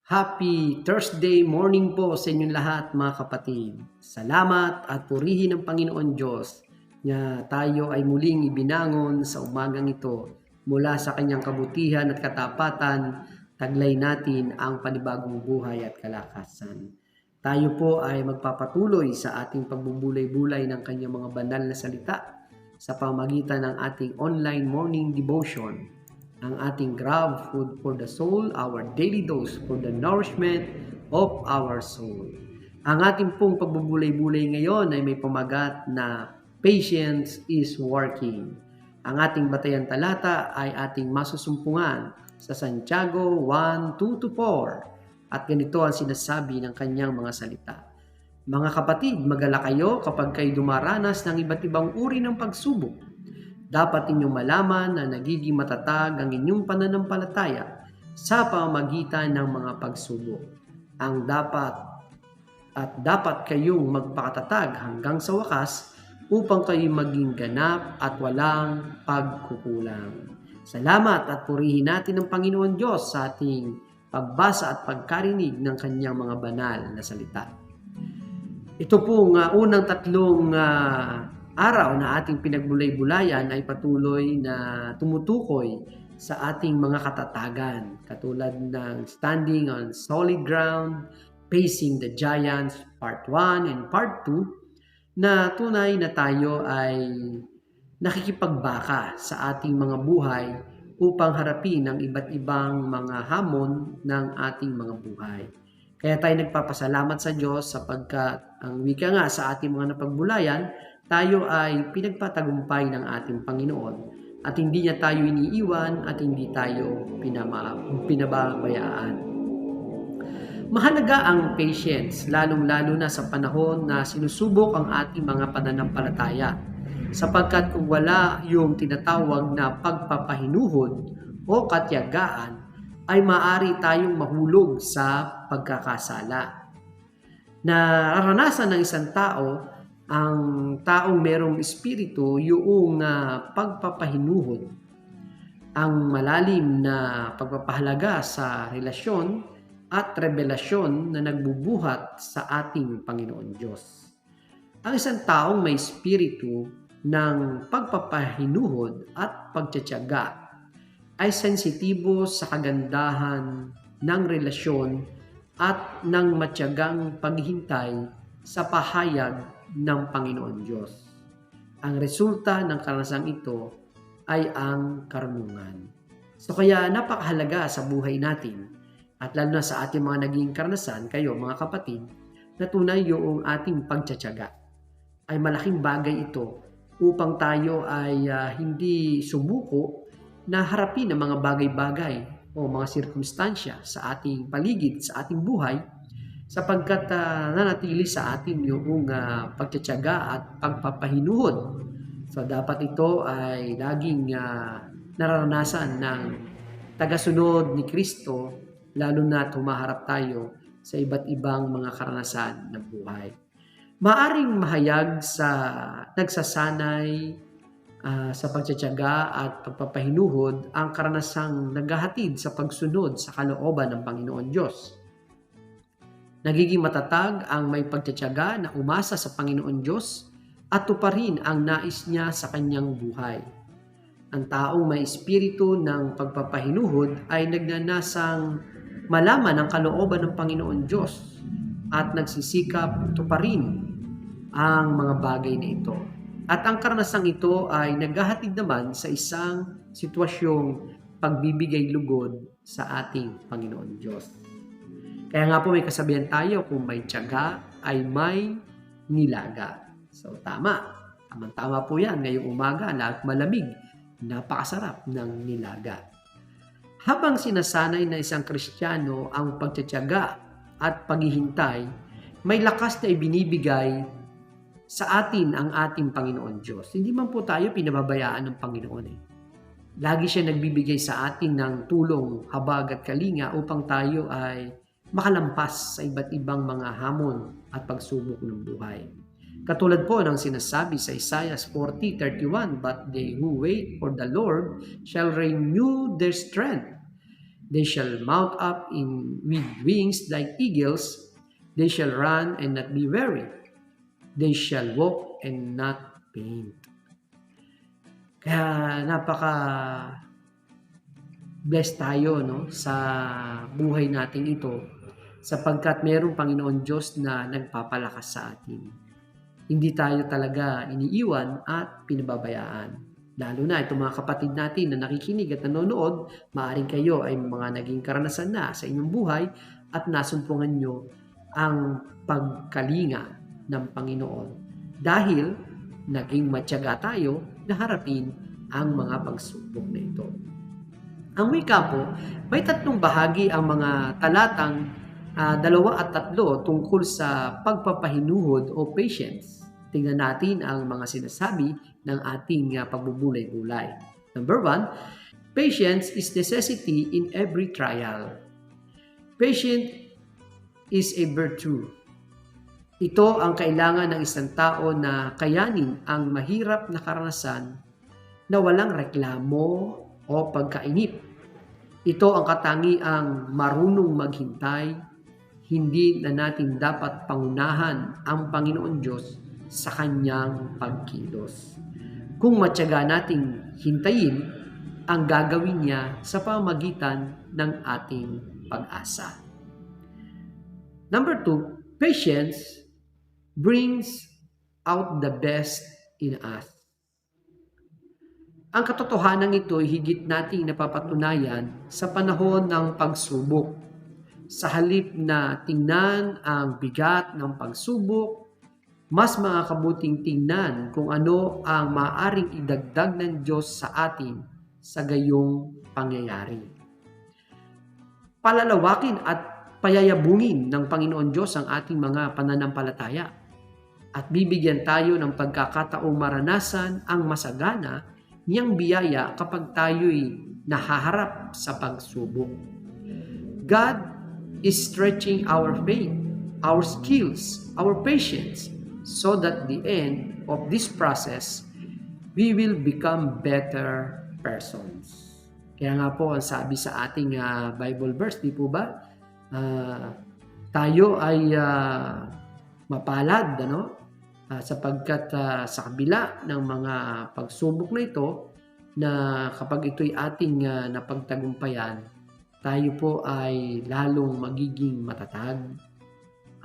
Happy Thursday morning po sa inyong lahat mga kapatid. Salamat at purihin ng Panginoon Diyos na tayo ay muling ibinangon sa umagang ito mula sa kanyang kabutihan at katapatan. Taglay natin ang panibagong buhay at kalakasan. Tayo po ay magpapatuloy sa ating pagbubulay-bulay ng kanyang mga banal na salita sa pamamagitan ng ating online morning devotion. Ang ating Grab Food for the Soul, our daily dose for the nourishment of our soul. Ang ating pong pagbubulay-bulay ngayon ay may pamagat na Patience is Working. Ang ating batayan talata ay ating masusumpungan sa Santiago 1:2-4 at ganito ang sinasabi ng kanyang mga salita. Mga kapatid, mag-alala kayo kapag kayo dumaranas ng iba't ibang uri ng pagsubok. Dapat inyong malaman na nagiging matatag ang inyong pananampalataya sa pamamagitan ng mga pagsubok. Dapat kayong magpakatatag hanggang sa wakas upang kayo maging ganap at walang pagkukulang. Salamat at purihin natin ang Panginoon Diyos sa ating pagbasa at pagkarinig ng kanyang mga banal na salita. Ito pong unang tatlong araw na ating pinagbulay-bulayan ay patuloy na tumutukoy sa ating mga katatagan, katulad ng Standing on Solid Ground, Facing the Giants, Part 1 and Part 2, na tunay na tayo ay nakikipagbaka sa ating mga buhay upang harapin ang iba't ibang mga hamon ng ating mga buhay. Kaya tayo nagpapasalamat sa Diyos sapagkat ang wika nga sa ating mga napagbulayan, tayo ay pinagpatagumpay ng ating Panginoon at hindi niya tayo iniiwan at hindi tayo pinababayaan. Mahalaga ang patience, lalong-lalo na sa panahon na sinusubok ang ating mga pananampalataya. Sapagkat kung wala yung tinatawag na pagpapahinuhod o katiyagaan, ay maaari tayong mahulog sa pagkakasala. Nararanasan ng isang tao, ang taong merong espiritu, yung pagpapahinuhod, ang malalim na pagpapahalaga sa relasyon at revelasyon na nagbubuhat sa ating Panginoon Diyos. Ang isang taong may espiritu ng pagpapahinuhod at pagtitiyaga ay sensitibo sa kagandahan ng relasyon at ng matiyagang paghihintay sa pahayag ng Panginoon Diyos. Ang resulta ng karanasang ito ay ang karunungan. So kaya napakahalaga sa buhay natin at lalo na sa ating mga naging karanasan, kayo mga kapatid, na tunay yung ating pagtitiyaga. Ay malaking bagay ito upang tayo ay hindi sumuko na harapin ang mga bagay-bagay o mga sirkumstansya sa ating paligid, sa ating buhay, sapagkat nanatili sa atin yung pagtitiyaga at pagpapahinuhod. So dapat ito ay laging nararanasan ng tagasunod ni Kristo, lalo na tumaharap tayo sa iba't ibang mga karanasan ng buhay. Maaring mahayag sa nagsasanay sa pagtitiyaga at pagpapahinuhod ang karanasang naghahatid sa pagsunod sa kalooban ng Panginoon Diyos. Nagiging matatag ang may pagtitiyaga na umasa sa Panginoon Diyos at tuparin ang nais niya sa kanyang buhay. Ang taong may espiritu ng pagpapahinuhod ay nagnanasang malaman ang kalooban ng Panginoon Diyos at nagsisikap tuparin ang mga bagay na ito. At ang karanasang ito ay naghahatid naman sa isang sitwasyong pagbibigay lugod sa ating Panginoon Diyos. Kaya nga po may kasabihan tayo, kung may tiyaga ay may nilaga. So tama. Tama po yan. Ngayong umaga na malamig, napakasarap ng nilaga. Habang sinasanay na isang Kristiyano ang pagtitiyaga at paghihintay, may lakas na ibinibigay sa atin ang ating Panginoon Diyos. Hindi man po tayo pinababayaan ng Panginoon. Lagi siya nagbibigay sa atin ng tulong, habag at kalinga upang tayo ay makalampas sa iba't ibang mga hamon at pagsubok ng buhay. Katulad po ng sinasabi sa Isaiah 40:31, "But they who wait for the Lord shall renew their strength. They shall mount up with wings like eagles. They shall run and not be weary. They shall walk and not faint." Kaya blessed tayo sa buhay natin ito sapagkat mayroong Panginoon Diyos na nagpapalakas sa atin. Hindi tayo talaga iniiwan at pinababayaan. Lalo na itong mga kapatid natin na nakikinig at nanonood, maaaring kayo ay mga naging karanasan na sa inyong buhay at nasumpungan nyo ang pagkalinga ng Panginoon dahil naging matyaga tayo na harapin ang mga pagsubok na ito. Ang wika po, may tatlong bahagi ang mga talatang 2 at 3 tungkol sa pagpapahinuhod o patience. Tingnan natin ang mga sinasabi ng ating pagbubulay-bulay. Number 1, patience is necessity in every trial. Patience is a virtue. Ito ang kailangan ng isang tao na kayanin ang mahirap na karanasan na walang reklamo o pagkainip. Ito ang katangiang marunong maghintay. Hindi na natin dapat pangunahan ang Panginoon Diyos sa kanyang pagkilos. Kung matyaga nating hintayin ang gagawin niya sa pamamagitan ng ating pag-asa. Number 2, patience brings out the best in us. Ang katotohanan ito ay higit nating napapatunayan sa panahon ng pagsubok. Sa halip na tingnan ang bigat ng pagsubok, mas makakabuting tingnan kung ano ang maaaring idagdag ng Diyos sa atin sa gayong pangyayari. Palalawakin at payayabungin ng Panginoon Diyos ang ating mga pananampalataya at bibigyan tayo ng pagkakataong maranasan ang masagana niyang biyaya kapag tayo'y nahaharap sa pagsubok. God is stretching our faith, our skills, our patience, so that the end of this process, we will become better persons. Kaya nga po, ang sabi sa ating Bible verse, di po ba? Tayo ay mapalad, sapagkat sa kabila ng mga pagsubok na ito, na kapag ito'y ating napagtagumpayan, tayo po ay lalong magiging matatag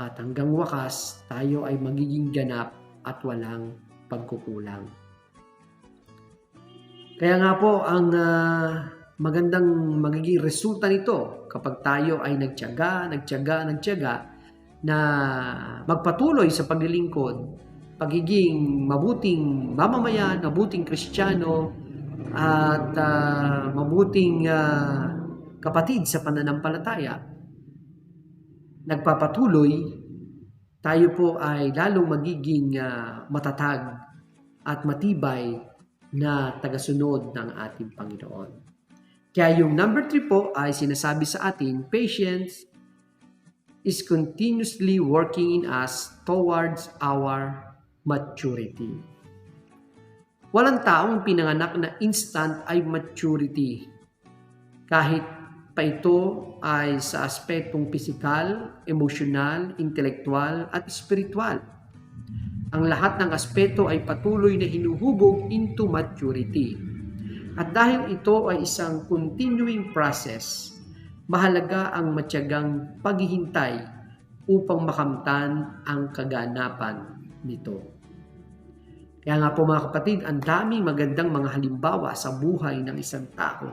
at hanggang wakas tayo ay magiging ganap at walang pagkukulang. Kaya nga po ang magandang magiging resulta nito kapag tayo ay nagtiyaga na magpatuloy sa paglilingkod, pagiging mabuting mamamayan, mabuting Kristiyano, at mabuting kapatid sa pananampalataya. Nagpapatuloy, tayo po ay lalong magiging matatag at matibay na tagasunod ng ating Panginoon. Kaya yung number 3 po ay sinasabi sa atin, patience is continuously working in us towards our maturity. Walang taong pinanganak na instant ay maturity. Kahit pa ito ay sa aspektong pisikal, emosyonal, intelektual at spiritual. Ang lahat ng aspeto ay patuloy na hinuhubog into maturity. At dahil ito ay isang continuing process, mahalaga ang matyagang paghihintay upang makamtan ang kaganapan nito. Kaya nga po mga kapatid, ang daming magandang mga halimbawa sa buhay ng isang tao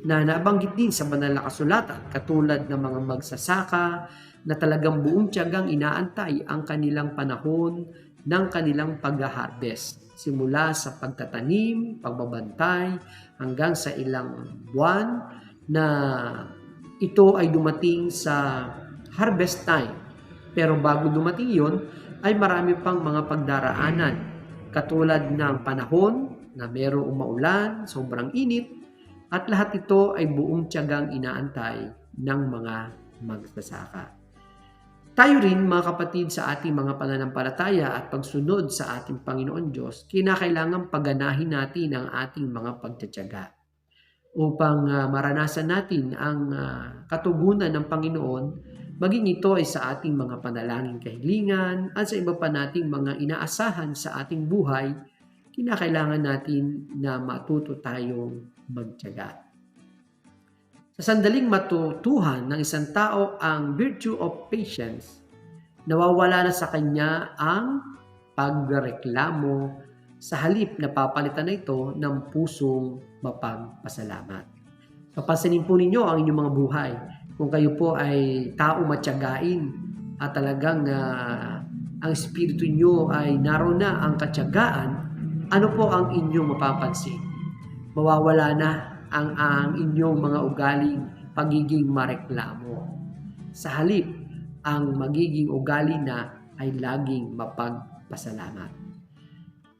na nabanggit din sa banal na kasulatan, katulad ng mga magsasaka na talagang buong tiyagang inaantay ang kanilang panahon ng kanilang pag-harvest. Simula sa pagtatanim, pagbabantay, hanggang sa ilang buwan na ito ay dumating sa harvest time. Pero bago dumating yon, ay marami pang mga pagdaraanan, katulad ng panahon na merong umaulan, sobrang init, at lahat ito ay buong tiyagang inaantay ng mga magsasaka. Tayo rin mga kapatid sa ating mga pananampalataya at pagsunod sa ating Panginoon Diyos, kinakailangan pagganahin natin ang ating mga pagtitiyaga upang maranasan natin ang katugunan ng Panginoon, maging ito ay sa ating mga panalangin kahilingan at sa iba pa nating mga inaasahan sa ating buhay. Kinakailangan natin na matuto tayong magtiyaga. Sa sandaling matutuhan ng isang tao ang virtue of patience, nawawala na sa kanya ang pagreklamo, sa halip na papalitan na ito ng pusong mapagpasalamat. Papansinin po ninyo ang inyong mga buhay. Kung kayo po ay tao matyagain at talagang ang espiritu nyo ay naroon na ang katyagaan, ano po ang inyong mapapansin? Mawawala na ang inyong mga ugaling pagiging mareklamo. Sa halip, ang magiging ugali na ay laging mapagpasalamat.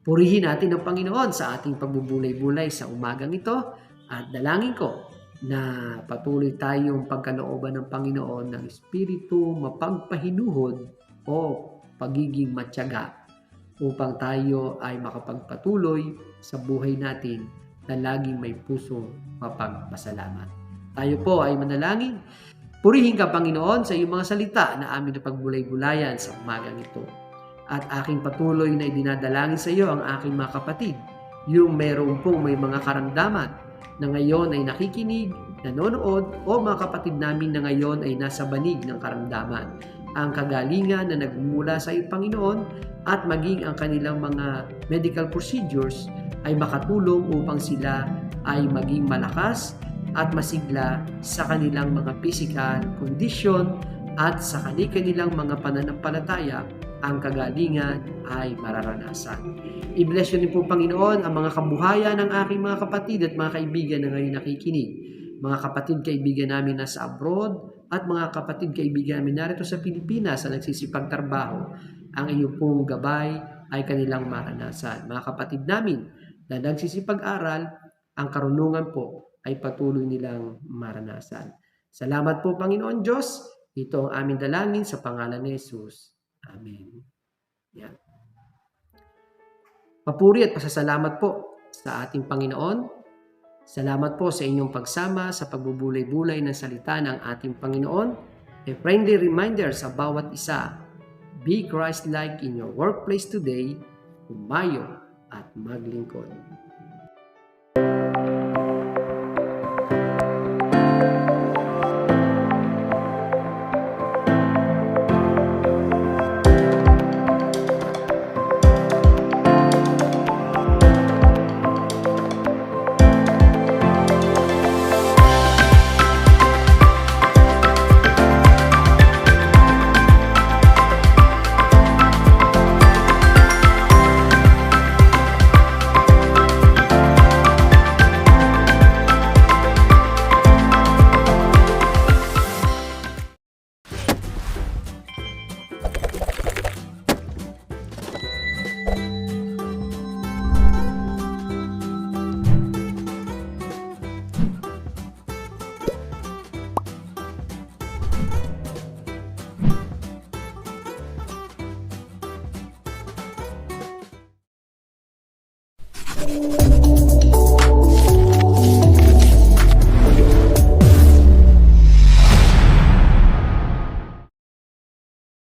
Purihin natin ang Panginoon sa ating pagbubulay-bulay sa umagang ito at dalangin ko na patuloy tayong pagkalooban ng Panginoon ng Espiritu mapagpahinuhod o pagiging matyaga upang tayo ay makapagpatuloy sa buhay natin na laging may puso mapagpasalamat. Tayo po ay manalangin. Purihin ka, Panginoon, sa iyong mga salita na amin na pagbulay-bulayan sa umagang ito. At aking patuloy na idinadalangin sa iyo ang aking mga kapatid, yung mayroon pong may mga karamdaman na ngayon ay nakikinig, nanonood, o mga kapatid namin na ngayon ay nasa banig ng karamdaman. Ang kagalingan na nagmula sa iyo, Panginoon, at maging ang kanilang mga medical procedures ay makatulong upang sila ay maging malakas at masigla sa kanilang mga physical condition at sa kanilang mga pananampalataya, ang kagalingan ay mararanasan. I-bless yun po, Panginoon, ang mga kabuhayan ng aking mga kapatid at mga kaibigan na ngayon nakikinig. Mga kapatid, kaibigan namin nasa abroad at mga kapatid, kaibigan namin narito sa Pilipinas na nagsisipagtrabaho. Ang iyong pong gabay ay kanilang maranasan. Mga kapatid namin na nagsisipag-aral, ang karunungan po ay patuloy nilang maranasan. Salamat po, Panginoon Diyos. Ito ang aming dalangin sa pangalan ni Jesus. Amen. Yan. Papuri at pasasalamat po sa ating Panginoon. Salamat po sa inyong pagsama sa pagbubulay-bulay ng salita ng ating Panginoon. A friendly reminder sa bawat isa, be Christ-like in your workplace today, humayo at maglingkod.